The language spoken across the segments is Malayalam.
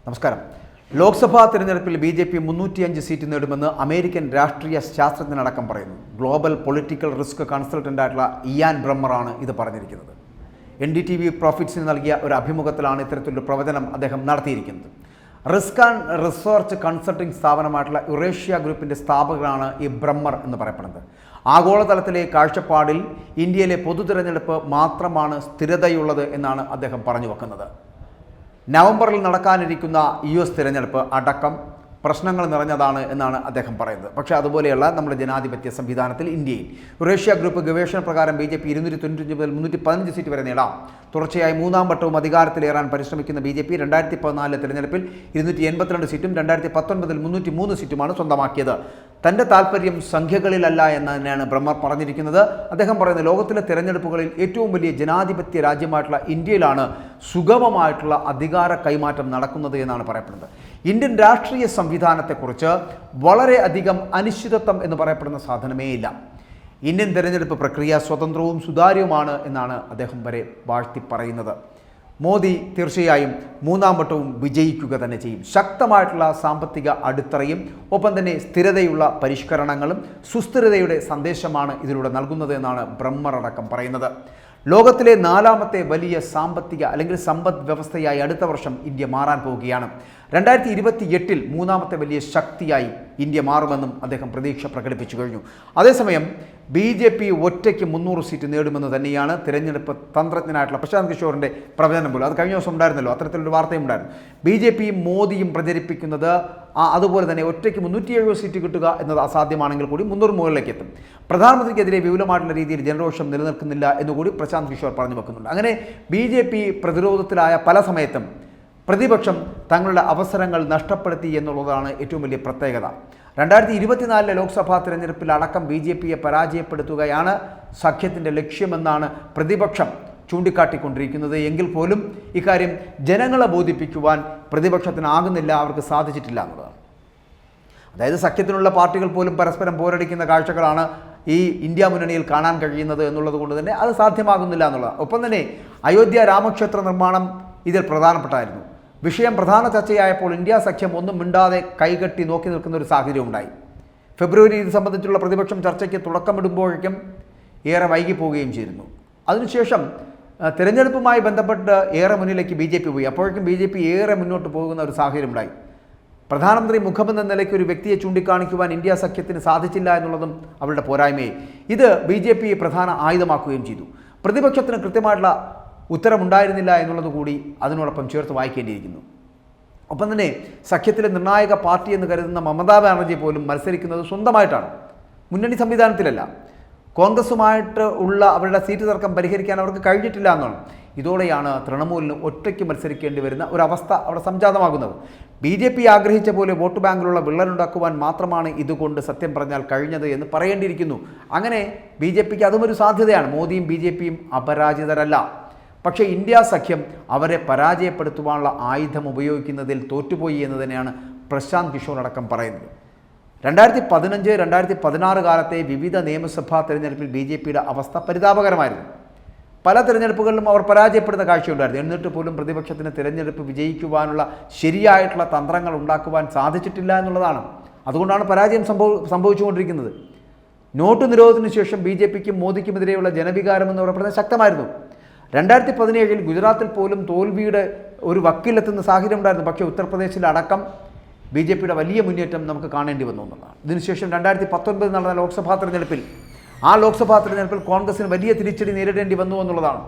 നമസ്കാരം. ലോക്സഭാ തിരഞ്ഞെടുപ്പിൽ BJP 305 സീറ്റ് നേടുമെന്ന് അമേരിക്കൻ രാഷ്ട്രീയ ശാസ്ത്രജ്ഞനടക്കം പറയുന്നു. ഗ്ലോബൽ പൊളിറ്റിക്കൽ റിസ്ക് കൺസൾട്ടൻ്റായിട്ടുള്ള ഇയാൻ ബ്രമ്മറാണ് ഇത് പറഞ്ഞിരിക്കുന്നത്. NDTV പ്രോഫിറ്റ്സിന് നൽകിയ ഒരു അഭിമുഖത്തിലാണ് ഇത്തരത്തിലൊരു പ്രവചനം അദ്ദേഹം നടത്തിയിരിക്കുന്നത്. റിസ്ക് ആൻഡ് റിസർച്ച് കൺസൾട്ടിംഗ് സ്ഥാപനമായിട്ടുള്ള യുറേഷ്യ ഗ്രൂപ്പിൻ്റെ സ്ഥാപകനാണ് ഈ ബ്രമ്മർ എന്ന് പറയപ്പെടുന്നത്. ആഗോളതലത്തിലെ കാഴ്ചപ്പാടിൽ ഇന്ത്യയിലെ പൊതു തിരഞ്ഞെടുപ്പ് മാത്രമാണ് സ്ഥിരതയുള്ളത് എന്നാണ് അദ്ദേഹം പറഞ്ഞു വെക്കുന്നത്. നവംബറിൽ നടക്കാനിരിക്കുന്ന US തിരഞ്ഞെടുപ്പ് അടക്കം പ്രശ്നങ്ങൾ നിറഞ്ഞതാണ് എന്നാണ് അദ്ദേഹം പറയുന്നത്. പക്ഷേ അതുപോലെയുള്ള നമ്മുടെ ജനാധിപത്യ സംവിധാനത്തിൽ ഇന്ത്യയിൽ യുറേഷ്യ ഗ്രൂപ്പ് ഗവേഷണ പ്രകാരം BJP 295 മുതൽ 315 സീറ്റ് വരെ നേടാം. തുടർച്ചയായി മൂന്നാം വട്ടവും അധികാരത്തിലേറാൻ പരിശ്രമിക്കുന്ന BJP 2014 തിരഞ്ഞെടുപ്പിൽ 282 സീറ്റും 2019 303 സീറ്റുമാണ് സ്വന്തമാക്കിയത്. തൻ്റെ താല്പര്യം സംഖ്യകളിലല്ല എന്ന് തന്നെയാണ് ബ്രമ്മർ പറഞ്ഞിരിക്കുന്നത്. അദ്ദേഹം പറയുന്നത് ലോകത്തിലെ തിരഞ്ഞെടുപ്പുകളിൽ ഏറ്റവും വലിയ ജനാധിപത്യ രാജ്യമായിട്ടുള്ള ഇന്ത്യയിലാണ് സുഗമമായിട്ടുള്ള അധികാര കൈമാറ്റം നടക്കുന്നത് എന്നാണ് പറയപ്പെടുന്നത്. ഇന്ത്യൻ രാഷ്ട്രീയ സംവിധാനത്തെക്കുറിച്ച് വളരെയധികം അനിശ്ചിതത്വം എന്ന് പറയപ്പെടുന്ന സാധനമേ ഇല്ല. ഇന്ത്യൻ തിരഞ്ഞെടുപ്പ് പ്രക്രിയ സ്വതന്ത്രവും സുതാര്യവുമാണ് എന്നാണ് അദ്ദേഹം വരെ വാഴ്ത്തി പറയുന്നത്. മോദി തീർച്ചയായും മൂന്നാം വട്ടവും വിജയിക്കുക തന്നെ ചെയ്യും. ശക്തമായിട്ടുള്ള സാമ്പത്തിക അടിത്തറയും ഒപ്പം തന്നെ സ്ഥിരതയുള്ള പരിഷ്കരണങ്ങളും സുസ്ഥിരതയുടെ സന്ദേശമാണ് ഇതിലൂടെ നൽകുന്നത് എന്നാണ് ബ്രമ്മർ അടക്കം പറയുന്നത്. ലോകത്തിലെ നാലാമത്തെ വലിയ സാമ്പത്തിക അല്ലെങ്കിൽ സമ്പദ് വ്യവസ്ഥയായി അടുത്ത വർഷം ഇന്ത്യ മാറാൻ പോവുകയാണ്. 2028 മൂന്നാമത്തെ വലിയ ശക്തിയായി ഇന്ത്യ മാറുമെന്നും അദ്ദേഹം പ്രതീക്ഷ പ്രകടിപ്പിച്ചു കഴിഞ്ഞു. അതേസമയം BJP ഒറ്റയ്ക്ക് 300 സീറ്റ് നേടുമെന്ന് തന്നെയാണ് തിരഞ്ഞെടുപ്പ് തന്ത്രജ്ഞനായിട്ടുള്ള പ്രശാന്ത് കിഷോറിൻ്റെ പ്രവചനം പോലും. അത് കഴിഞ്ഞ ദിവസം ഉണ്ടായിരുന്നല്ലോ, അത്തരത്തിലൊരു വാർത്തയും ഉണ്ടായിരുന്നു. BJPയും മോദിയും പ്രചരിപ്പിക്കുന്നത് അതുപോലെ തന്നെ ഒറ്റയ്ക്ക് 370 സീറ്റ് കിട്ടുക എന്നത് അസാധ്യമാണെങ്കിൽ കൂടി 300 മുകളിലേക്ക് എത്തും. പ്രധാനമന്ത്രിക്കെതിരെ വിപുലമായിട്ടുള്ള രീതിയിൽ ജനരോഷം നിലനിൽക്കുന്നില്ല എന്നുകൂടി പ്രശാന്ത് കിഷോർ പറഞ്ഞു വെക്കുന്നുണ്ട്. അങ്ങനെ BJP പ്രതിരോധത്തിലായ പല സമയത്തും പ്രതിപക്ഷം തങ്ങളുടെ അവസരങ്ങൾ നഷ്ടപ്പെടുത്തി എന്നുള്ളതാണ് ഏറ്റവും വലിയ പ്രത്യേകത. 2024 ലോക്സഭാ തിരഞ്ഞെടുപ്പിൽ അടക്കം BJPയെ പരാജയപ്പെടുത്തുകയാണ് സഖ്യത്തിൻ്റെ ലക്ഷ്യമെന്നാണ് പ്രതിപക്ഷം ചൂണ്ടിക്കാട്ടിക്കൊണ്ടിരിക്കുന്നത്. എങ്കിൽ പോലും ഇക്കാര്യം ജനങ്ങളെ ബോധിപ്പിക്കുവാൻ പ്രതിപക്ഷത്തിനാകുന്നില്ല, അവർക്ക് സാധിച്ചിട്ടില്ല എന്നുള്ളതാണ്. അതായത് സഖ്യത്തിനുള്ള പാർട്ടികൾ പോലും പരസ്പരം പോരടിക്കുന്ന കാഴ്ചകളാണ് ഈ ഇന്ത്യ മുന്നണിയിൽ കാണാൻ കഴിയുന്നത് എന്നുള്ളത് കൊണ്ട് തന്നെ അത് സാധ്യമാകുന്നില്ല എന്നുള്ളതാണ്. ഒപ്പം തന്നെ അയോധ്യ രാമക്ഷേത്ര നിർമ്മാണം ഇതിൽ പ്രധാനപ്പെട്ടായിരുന്നു. വിഷയം പ്രധാന ചർച്ചയായപ്പോൾ ഇന്ത്യ സഖ്യം ഒന്നും മിണ്ടാതെ കൈകെട്ടി നോക്കി നിൽക്കുന്ന ഒരു സാഹചര്യം ഉണ്ടായി. ഫെബ്രുവരി ഇത് സംബന്ധിച്ചുള്ള പ്രതിപക്ഷം ചർച്ചയ്ക്ക് തുടക്കമിടുമ്പോഴേക്കും ഏറെ വൈകി പോവുകയും ചെയ്തിരുന്നു. അതിനുശേഷം തിരഞ്ഞെടുപ്പുമായി ബന്ധപ്പെട്ട് ഏറെ മുന്നിലേക്ക് BJP പോയി. അപ്പോഴേക്കും BJP ഏറെ മുന്നോട്ട് പോകുന്ന ഒരു സാഹചര്യം ഉണ്ടായി. പ്രധാനമന്ത്രി മുഖമെന്ന നിലയ്ക്ക് ഒരു വ്യക്തിയെ ചൂണ്ടിക്കാണിക്കുവാൻ ഇന്ത്യ സഖ്യത്തിന് സാധിച്ചില്ല എന്നുള്ളതും അവരുടെ പോരായ്മയെ ഇത് BJP പ്രധാന ആയുധമാക്കുകയും ചെയ്തു. പ്രതിപക്ഷത്തിന് കൃത്യമായിട്ടുള്ള ഉത്തരമുണ്ടായിരുന്നില്ല എന്നുള്ളത് കൂടി അതിനോടൊപ്പം ചേർത്ത് വായിക്കേണ്ടിയിരിക്കുന്നു. ഒപ്പം തന്നെ സഖ്യത്തിലെ നിർണായക പാർട്ടി എന്ന് കരുതുന്ന മമതാ ബാനർജി പോലും മത്സരിക്കുന്നത് സ്വന്തമായിട്ടാണ്, മുന്നണി സംവിധാനത്തിലല്ല. കോൺഗ്രസുമായിട്ട് ഉള്ള അവരുടെ സീറ്റ് തർക്കം പരിഹരിക്കാൻ അവർക്ക് കഴിഞ്ഞിട്ടില്ല എന്നാണ്. ഇതോടെയാണ് തൃണമൂലിന് ഒറ്റയ്ക്ക് മത്സരിക്കേണ്ടി വരുന്ന ഒരവസ്ഥ അവിടെ സംജാതമാകുന്നത്. BJP ആഗ്രഹിച്ച പോലെ വോട്ട് ബാങ്കിലുള്ള വിള്ളലുണ്ടാക്കുവാൻ മാത്രമാണ് ഇതുകൊണ്ട് സത്യം പറഞ്ഞാൽ കഴിഞ്ഞത് എന്ന് പറയേണ്ടിയിരിക്കുന്നു. അങ്ങനെ BJPക്ക് അതുമൊരു സാധ്യതയാണ്. മോദിയും BJPയും അപരാജിതരല്ല. പക്ഷേ ഇന്ത്യ സഖ്യം അവരെ പരാജയപ്പെടുത്തുവാനുള്ള ആയുധം ഉപയോഗിക്കുന്നതിൽ തോറ്റുപോയി എന്ന് തന്നെയാണ് പ്രശാന്ത് കിഷോർ അടക്കം പറയുന്നത്. 2015, 2016 കാലത്തെ വിവിധ നിയമസഭാ തിരഞ്ഞെടുപ്പിൽ BJPയുടെ അവസ്ഥ പരിതാപകരമായിരുന്നു. പല തിരഞ്ഞെടുപ്പുകളിലും അവർ പരാജയപ്പെടുന്ന കാഴ്ചയുണ്ടായിരുന്നു. എന്നിട്ട് പോലും പ്രതിപക്ഷത്തിന് തിരഞ്ഞെടുപ്പ് വിജയിക്കുവാനുള്ള ശരിയായിട്ടുള്ള തന്ത്രങ്ങൾ ഉണ്ടാക്കുവാൻ സാധിച്ചിട്ടില്ല എന്നുള്ളതാണ്. അതുകൊണ്ടാണ് പരാജയം സംഭവിച്ചുകൊണ്ടിരിക്കുന്നത്. നോട്ട് നിരോധനത്തിന് ശേഷം BJPക്കും മോദിക്കുമെതിരെയുള്ള ജനവികാരം എന്ന് പറയപ്പെടുന്നത് ശക്തമായിരുന്നു. 2017 ഗുജറാത്തിൽ പോലും തോൽവിയുടെ ഒരു വക്കിലെത്തുന്ന സാഹചര്യം ഉണ്ടായിരുന്നു. പക്ഷേ ഉത്തർപ്രദേശിലടക്കം BJPയുടെ വലിയ മുന്നേറ്റം നമുക്ക് കാണേണ്ടി വന്നു എന്നുള്ളതാണ്. ഇതിനുശേഷം 2019 നടന്ന ലോക്സഭാ തിരഞ്ഞെടുപ്പിൽ ലോക്സഭാ തിരഞ്ഞെടുപ്പിൽ കോൺഗ്രസിന് വലിയ തിരിച്ചടി നേരിടേണ്ടി വന്നു എന്നുള്ളതാണ്.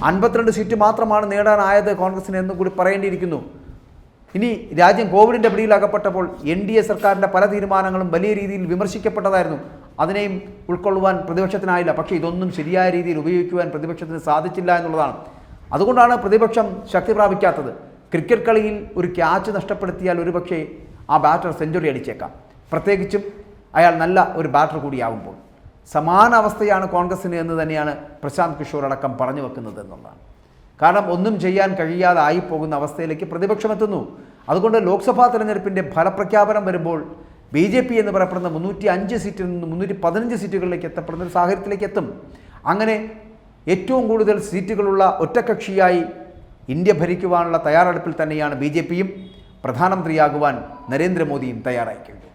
52 സീറ്റ് മാത്രമാണ് നേടാനായത് കോൺഗ്രസിന് എന്ന് കൂടി പറയേണ്ടിയിരിക്കുന്നു. ഇനി രാജ്യം കോവിഡിൻ്റെ പിടിയിലകപ്പെട്ടപ്പോൾ NDA സർക്കാരിൻ്റെ പല തീരുമാനങ്ങളും വലിയ രീതിയിൽ വിമർശിക്കപ്പെട്ടതായിരുന്നു. അതിനെയും ഉൾക്കൊള്ളുവാൻ പ്രതിപക്ഷത്തിനായില്ല. പക്ഷേ ഇതൊന്നും ശരിയായ രീതിയിൽ ഉപയോഗിക്കുവാൻ പ്രതിപക്ഷത്തിന് സാധിച്ചില്ല എന്നുള്ളതാണ്. അതുകൊണ്ടാണ് പ്രതിപക്ഷം ശക്തി പ്രാപിക്കാത്തത്. ക്രിക്കറ്റ് കളിയിൽ ഒരു ക്യാച്ച് നഷ്ടപ്പെടുത്തിയാൽ ഒരുപക്ഷേ ആ ബാറ്റർ സെഞ്ചുറി അടിച്ചേക്കാം, പ്രത്യേകിച്ചും അയാൾ നല്ല ഒരു ബാറ്റർ കൂടിയാവുമ്പോൾ. സമാന അവസ്ഥയാണ് കോൺഗ്രസിന് എന്ന് തന്നെയാണ് പ്രശാന്ത് കിഷോർ അടക്കം പറഞ്ഞു വെക്കുന്നത് എന്നുള്ളതാണ്. കാരണം ഒന്നും ചെയ്യാൻ കഴിയാതായി പോകുന്ന അവസ്ഥയിലേക്ക് പ്രതിപക്ഷം എത്തുന്നു. അതുകൊണ്ട് ലോക്സഭാ തിരഞ്ഞെടുപ്പിൻ്റെ ഫലപ്രഖ്യാപനം വരുമ്പോൾ BJP എന്ന് പറയപ്പെടുന്ന 305 സീറ്റിൽ നിന്ന് 315 സീറ്റുകളിലേക്ക് എത്തപ്പെടുന്ന ഒരു സാഹചര്യത്തിലേക്ക് എത്തും. അങ്ങനെ ഏറ്റവും കൂടുതൽ സീറ്റുകളുള്ള ഒറ്റക്കക്ഷിയായി ഇന്ത്യ ഭരിക്കുവാനുള്ള തയ്യാറെടുപ്പിൽ തന്നെയാണ് BJPയും. പ്രധാനമന്ത്രിയാകുവാൻ നരേന്ദ്രമോദിയും തയ്യാറായി കഴിഞ്ഞു.